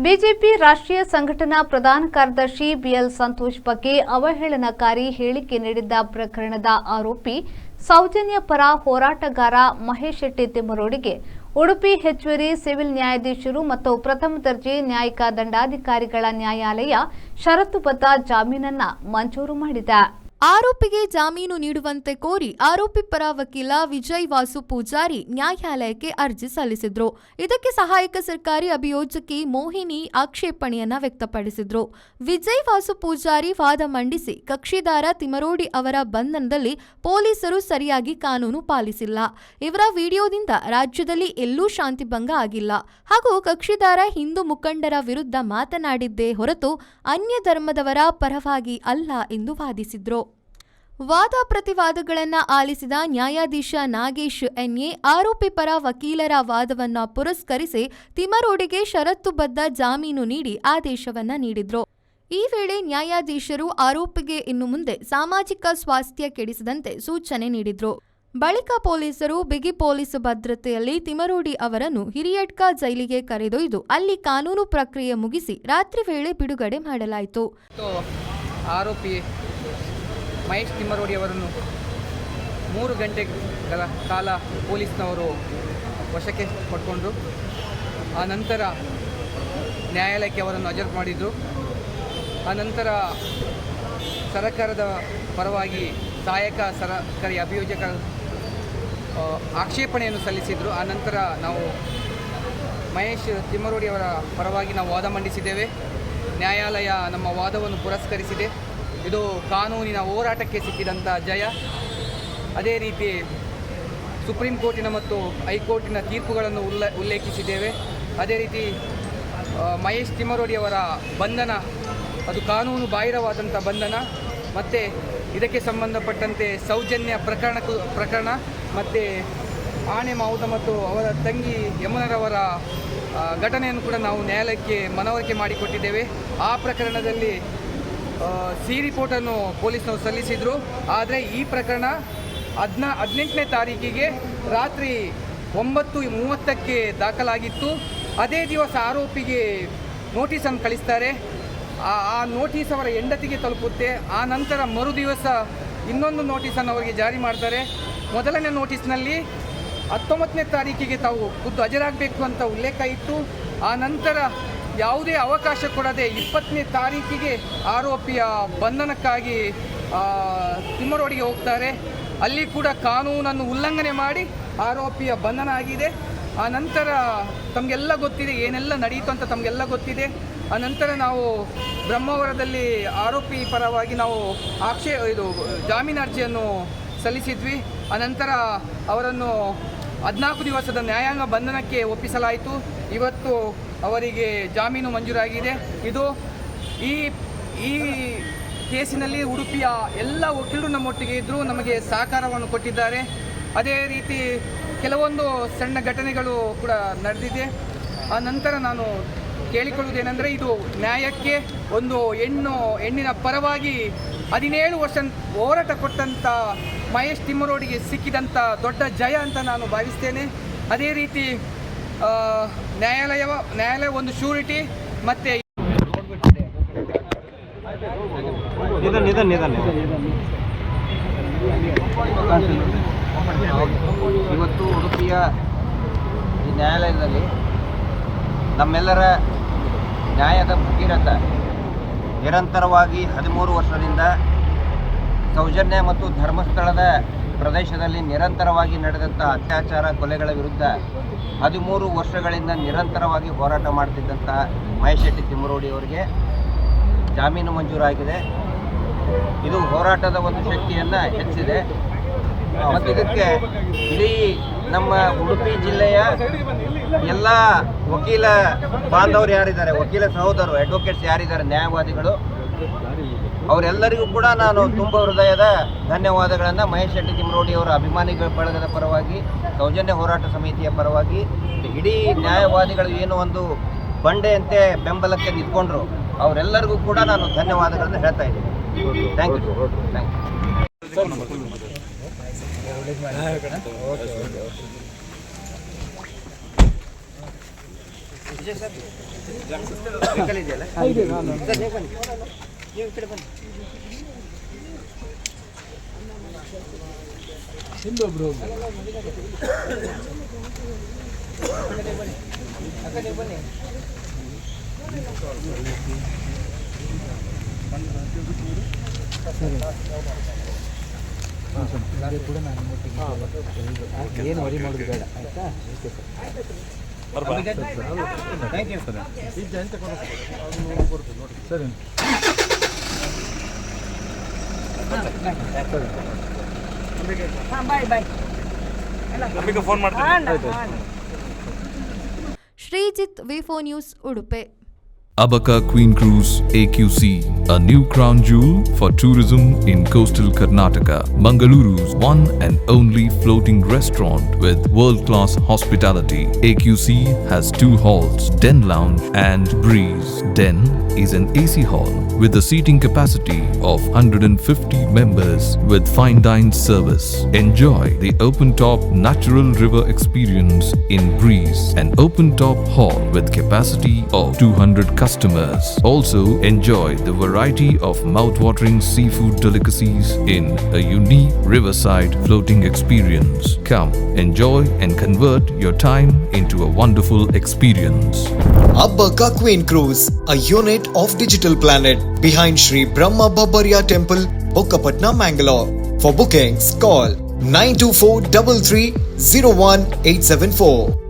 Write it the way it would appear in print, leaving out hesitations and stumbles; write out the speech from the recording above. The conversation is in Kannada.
ಬಿಜೆಪಿ ರಾಷ್ಟ್ರೀಯ ಸಂಘಟನಾ ಪ್ರಧಾನ ಕಾರ್ಯದರ್ಶಿ ಬಿಎಲ್ ಸಂತೋಷ್ ಬಗ್ಗೆ ಅವಹೇಳನಕಾರಿ ಹೇಳಿಕೆ ನೀಡಿದ್ದ ಪ್ರಕರಣದ ಆರೋಪಿ ಸೌಜನ್ಯ ಪರ ಹೋರಾಟಗಾರ ಮಹೇಶ್ ಶೆಟ್ಟಿ ತಿಮ್ಮರೋಡಿಗೆ ಉಡುಪಿ ಹೆಚ್ಚುವರಿ ಸಿವಿಲ್ ನ್ಯಾಯಾಧೀಶರು ಮತ್ತು ಪ್ರಥಮ ದರ್ಜೆ ನ್ಯಾಯಿಕ ದಂಡಾಧಿಕಾರಿಗಳ ನ್ಯಾಯಾಲಯ ಷರತ್ತುಬದ್ಧ ಜಾಮೀನನ್ನು ಮಂಜೂರು ಮಾಡಿದೆ. ಆರೋಪಿಗೆ ಜಾಮೀನು ನೀಡುವಂತೆ ಕೋರಿ ಆರೋಪಿ ಪರ ವಕೀಲ ವಿಜಯ್ ವಾಸು ಪೂಜಾರಿ ನ್ಯಾಯಾಲಯಕ್ಕೆ ಅರ್ಜಿ ಸಲ್ಲಿಸಿದ್ರು. ಇದಕ್ಕೆ ಸಹಾಯಕ ಸರ್ಕಾರಿ ಅಭಿಯೋಜಕಿ ಮೋಹಿನಿ ಆಕ್ಷೇಪಣೆಯನ್ನ ವ್ಯಕ್ತಪಡಿಸಿದ್ರು. ವಿಜಯ್ ವಾಸು ಪೂಜಾರಿ ವಾದ ಮಂಡಿಸಿ ಕಕ್ಷಿದಾರ ತಿಮ್ಮರೋಡಿ ಅವರ ಬಂಧನದಲ್ಲಿ ಪೊಲೀಸರು ಸರಿಯಾಗಿ ಕಾನೂನು ಪಾಲಿಸಿಲ್ಲ, ಇವರ ವಿಡಿಯೋದಿಂದ ರಾಜ್ಯದಲ್ಲಿ ಎಲ್ಲೂ ಶಾಂತಿಭಂಗ ಆಗಿಲ್ಲ ಹಾಗೂ ಕಕ್ಷಿದಾರ ಹಿಂದೂ ಮುಖಂಡರ ವಿರುದ್ಧ ಮಾತನಾಡಿದ್ದೇ ಹೊರತು ಅನ್ಯ ಧರ್ಮದವರ ಪರವಾಗಿ ಅಲ್ಲ ಎಂದು ವಾದಿಸಿದ್ರು. ವಾದ ಪ್ರತಿವಾದಗಳನ್ನು ಆಲಿಸಿದ ನ್ಯಾಯಾಧೀಶ ನಾಗೇಶ್ ಎನ್ಎ ಆರೋಪಿ ಪರ ವಕೀಲರ ವಾದವನ್ನು ಪುರಸ್ಕರಿಸಿ ತಿಮ್ಮರೋಡಿಗೆ ಷರತ್ತುಬದ್ಧ ಜಾಮೀನು ನೀಡಿ ಆದೇಶವನ್ನ ನೀಡಿದ್ರು. ಈ ವೇಳೆ ನ್ಯಾಯಾಧೀಶರು ಆರೋಪಿಗೆ ಇನ್ನು ಮುಂದೆ ಸಾಮಾಜಿಕ ಸ್ವಾಸ್ಥ್ಯ ಕೆಡಿಸದಂತೆ ಸೂಚನೆ ನೀಡಿದ್ರು. ಬಳಿಕ ಪೊಲೀಸರು ಬಿಗಿ ಪೊಲೀಸ್ ಭದ್ರತೆಯಲ್ಲಿ ತಿಮ್ಮರೋಡಿ ಅವರನ್ನು ಹಿರಿಯಡ್ಕ ಜೈಲಿಗೆ ಕರೆದೊಯ್ದು ಅಲ್ಲಿ ಕಾನೂನು ಪ್ರಕ್ರಿಯೆ ಮುಗಿಸಿ ರಾತ್ರಿ ವೇಳೆ ಬಿಡುಗಡೆ ಮಾಡಲಾಯಿತು. ಆರೋಪಿ ಮಹೇಶ್ ತಿಮ್ಮರೋಡಿ ಅವರನ್ನು 3 ಗಂಟೆಗಳ ಕಾಲ ಪೊಲೀಸ್ನವರು ವಶಕ್ಕೆ ಪಡ್ಕೊಂಡ್ರು. ಆ ನಂತರ ನ್ಯಾಯಾಲಯಕ್ಕೆ ಅವರನ್ನು ಹಾಜರು ಮಾಡಿದರು. ಆ ನಂತರ ಸರ್ಕಾರದ ಪರವಾಗಿ ಸಹಾಯಕ ಸರ್ಕಾರಿ ಅಭಿಯೋಜಕ ಆಕ್ಷೇಪಣೆಯನ್ನು ಸಲ್ಲಿಸಿದರು. ಆ ನಂತರ ನಾವು ಮಹೇಶ್ ತಿಮ್ಮರೋಡಿ ಅವರ ಪರವಾಗಿ ನಾವು ವಾದ ಮಂಡಿಸಿದ್ದೇವೆ. ನ್ಯಾಯಾಲಯ ನಮ್ಮ ವಾದವನ್ನು ಪುರಸ್ಕರಿಸಿದೆ. ಇದು ಕಾನೂನಿನ ಹೋರಾಟಕ್ಕೆ ಸಿಕ್ಕಿದಂಥ ಜಯ. ಅದೇ ರೀತಿ ಸುಪ್ರೀಂ ಕೋರ್ಟಿನ ಮತ್ತು ಹೈಕೋರ್ಟಿನ ತೀರ್ಪುಗಳನ್ನು ಉಲ್ಲೇಖಿಸಿದ್ದೇವೆ. ಅದೇ ರೀತಿ ಮಹೇಶ್ ತಿಮ್ಮರೋಡಿ ಅವರ ಬಂಧನ ಅದು ಕಾನೂನು ಬಾಹಿರವಾದಂಥ ಬಂಧನ ಮತ್ತು ಇದಕ್ಕೆ ಸಂಬಂಧಪಟ್ಟಂತೆ ಸೌಜನ್ಯ ಪ್ರಕರಣ ಮತ್ತು ಆಣೆ ಮಾವುತ ಮತ್ತು ಅವರ ತಂಗಿ ಯಮುನರವರ ಘಟನೆಯನ್ನು ಕೂಡ ನಾವು ನ್ಯಾಯಾಲಯಕ್ಕೆ ಮನವರಿಕೆ ಮಾಡಿಕೊಟ್ಟಿದ್ದೇವೆ. ಆ ಪ್ರಕರಣದಲ್ಲಿ ಸಿ ರಿಪೋರ್ಟನ್ನು ಪೊಲೀಸ್ನವರು ಸಲ್ಲಿಸಿದರು. ಆದರೆ ಈ ಪ್ರಕರಣ 18ನೇ ತಾರೀಕಿಗೆ ರಾತ್ರಿ 9:30ಕ್ಕೆ ದಾಖಲಾಗಿತ್ತು. ಅದೇ ದಿವಸ ಆರೋಪಿಗೆ ನೋಟಿಸನ್ನು ಕಳಿಸ್ತಾರೆ. ಆ ನೋಟಿಸ್ ಅವರ ಹೆಂಡತಿಗೆ ತಲುಪುತ್ತೆ. ಆ ನಂತರ ಮರುದಿವಸ ಇನ್ನೊಂದು ನೋಟಿಸನ್ನು ಅವರಿಗೆ ಜಾರಿ ಮಾಡ್ತಾರೆ. ಮೊದಲನೇ ನೋಟಿಸ್ನಲ್ಲಿ 19ನೇ ತಾರೀಕಿಗೆ ತಾವು ಖುದ್ದು ಹಾಜರಾಗಬೇಕು ಅಂತ ಉಲ್ಲೇಖ ಇತ್ತು. ಆ ನಂತರ ಯಾವುದೇ ಅವಕಾಶ ಕೊಡದೆ 20ನೇ ತಾರೀಕಿಗೆ ಆರೋಪಿಯ ಬಂಧನಕ್ಕಾಗಿ ತಿಮ್ಮರೋಡಿಗೆ ಹೋಗ್ತಾರೆ. ಅಲ್ಲಿ ಕೂಡ ಕಾನೂನನ್ನು ಉಲ್ಲಂಘನೆ ಮಾಡಿ ಆರೋಪಿಯ ಬಂಧನ ಆಗಿದೆ. ಆ ನಂತರ ತಮಗೆಲ್ಲ ಗೊತ್ತಿದೆ ಏನೆಲ್ಲ ನಡೆಯಿತು ಅಂತ ತಮಗೆಲ್ಲ ಗೊತ್ತಿದೆ. ಆ ನಂತರ ನಾವು ಬ್ರಹ್ಮಾವರದಲ್ಲಿ ಆರೋಪಿ ಪರವಾಗಿ ನಾವು ಜಾಮೀನು ಅರ್ಜಿಯನ್ನು ಸಲ್ಲಿಸಿದ್ವಿ. ಅನಂತರ ಅವರನ್ನು 14 ದಿವಸದ ನ್ಯಾಯಾಂಗ ಬಂಧನಕ್ಕೆ ಒಪ್ಪಿಸಲಾಯಿತು. ಇವತ್ತು ಅವರಿಗೆ ಜಾಮೀನು ಮಂಜೂರಾಗಿದೆ. ಇದು ಈ ಕೇಸಿನಲ್ಲಿ ಉಡುಪಿಯ ಎಲ್ಲ ವಕೀಲರು ನಮ್ಮೊಟ್ಟಿಗೆ ಇದ್ದರು, ನಮಗೆ ಸಹಕಾರವನ್ನು ಕೊಟ್ಟಿದ್ದಾರೆ. ಅದೇ ರೀತಿ ಕೆಲವೊಂದು ಸಣ್ಣ ಘಟನೆಗಳು ಕೂಡ ನಡೆದಿದೆ. ಆ ನಂತರ ನಾನು ಕೇಳಿಕೊಳ್ಳುವುದೇನೆಂದರೆ, ಇದು ನ್ಯಾಯಕ್ಕೆ ಒಂದು ಹೆಣ್ಣಿನ ಪರವಾಗಿ 17 ವರ್ಷ ಹೋರಾಟ ಕೊಟ್ಟಂಥ ಮಹೇಶ್ ತಿಮ್ಮರೋಡಿಗೆ ಸಿಕ್ಕಿದಂಥ ದೊಡ್ಡ ಜಯ ಅಂತ ನಾನು ಭಾವಿಸ್ತೇನೆ. ಅದೇ ರೀತಿ ನ್ಯಾಯಾಲಯ ಒಂದು ಶ್ಯೂರಿಟಿ ಮತ್ತು ಇವತ್ತು ಉಡುಪಿಯ ಈ ನ್ಯಾಯಾಲಯದಲ್ಲಿ ನಮ್ಮೆಲ್ಲರ ನ್ಯಾಯದ ಭಗೀರಥ ನಿರಂತರವಾಗಿ 13 ವರ್ಷದಿಂದ ಸೌಜನ್ಯ ಮತ್ತು ಧರ್ಮಸ್ಥಳದ ಪ್ರದೇಶದಲ್ಲಿ ನಿರಂತರವಾಗಿ ನಡೆದಂಥ ಅತ್ಯಾಚಾರ ಕೊಲೆಗಳ ವಿರುದ್ಧ 13 ವರ್ಷಗಳಿಂದ ನಿರಂತರವಾಗಿ ಹೋರಾಟ ಮಾಡ್ತಿದ್ದಂಥ ಮಹೇಶ್ ಶೆಟ್ಟಿ ತಿಮ್ಮರೋಡಿ ಅವರಿಗೆ ಜಾಮೀನು ಮಂಜೂರಾಗಿದೆ. ಇದು ಹೋರಾಟದ ಒಂದು ಶಕ್ತಿಯನ್ನು ಹೆಚ್ಚಿದೆ ಮತ್ತು ಇದಕ್ಕೆ ಇಡೀ ನಮ್ಮ ಉಡುಪಿ ಜಿಲ್ಲೆಯ ಎಲ್ಲ ವಕೀಲ ಬಾಂಧವರು ಯಾರಿದ್ದಾರೆ, ವಕೀಲ ಸಹೋದರರು, ಅಡ್ವೊಕೇಟ್ಸ್ ಯಾರಿದ್ದಾರೆ, ನ್ಯಾಯವಾದಿಗಳು, ಅವರೆಲ್ಲರಿಗೂ ಕೂಡ ನಾನು ತುಂಬ ಹೃದಯದ ಧನ್ಯವಾದಗಳನ್ನು ಮಹೇಶ್ ಶೆಟ್ಟಿ ತಿಮ್ಮರೋಡಿ ಅವರ ಅಭಿಮಾನಿಗಳ ಬಳಗದ ಪರವಾಗಿ, ಸೌಜನ್ಯ ಹೋರಾಟ ಸಮಿತಿಯ ಪರವಾಗಿ, ಇಡೀ ನ್ಯಾಯವಾದಿಗಳು ಏನು ಒಂದು ಬಂಡೆಯಂತೆ ಬೆಂಬಲಕ್ಕೆ ನಿಂತ್ಕೊಂಡ್ರು ಅವರೆಲ್ಲರಿಗೂ ಕೂಡ ನಾನು ಧನ್ಯವಾದಗಳನ್ನು ಹೇಳ್ತಾ ಇದ್ದೀನಿ. Thank you. ವೆಹಿಕಲ್ ಇದೆಯಲ್ಲ ಸರ್, ನೀವು ಬನ್ನಿ, ನೀವು ಈ ಕಡೆ ಬನ್ನಿ. ಆ ಕಡೆ ಬನ್ನಿ. ಏನು ವರಿ ಮಾಡೋದು ಬೇಡ ಆಯ್ತಾ? Thank you sir. ಸರಿ ಶ್ರೀಜಿತ್ ವಿ4 news Udupi. Abaka Queen Cruise AQC, a new crown jewel for tourism in coastal Karnataka. Mangaluru's one and only floating restaurant with world-class hospitality. AQC has 2 halls, Den Lounge and Breeze. Den is an AC hall with a seating capacity of 150 members with fine dine service. Enjoy the open-top natural river experience in Breeze, an open-top hall with capacity of 200 customers. Also enjoy the variety of mouth-watering seafood delicacies in a unique riverside floating experience. Come, enjoy and convert your time into a wonderful experience. Abaka Queen Cruise, a unit of Digital Planet behind Sri Brahma Babariya Temple, Bokkapatna, Mangalore. For bookings, call 92433 01874.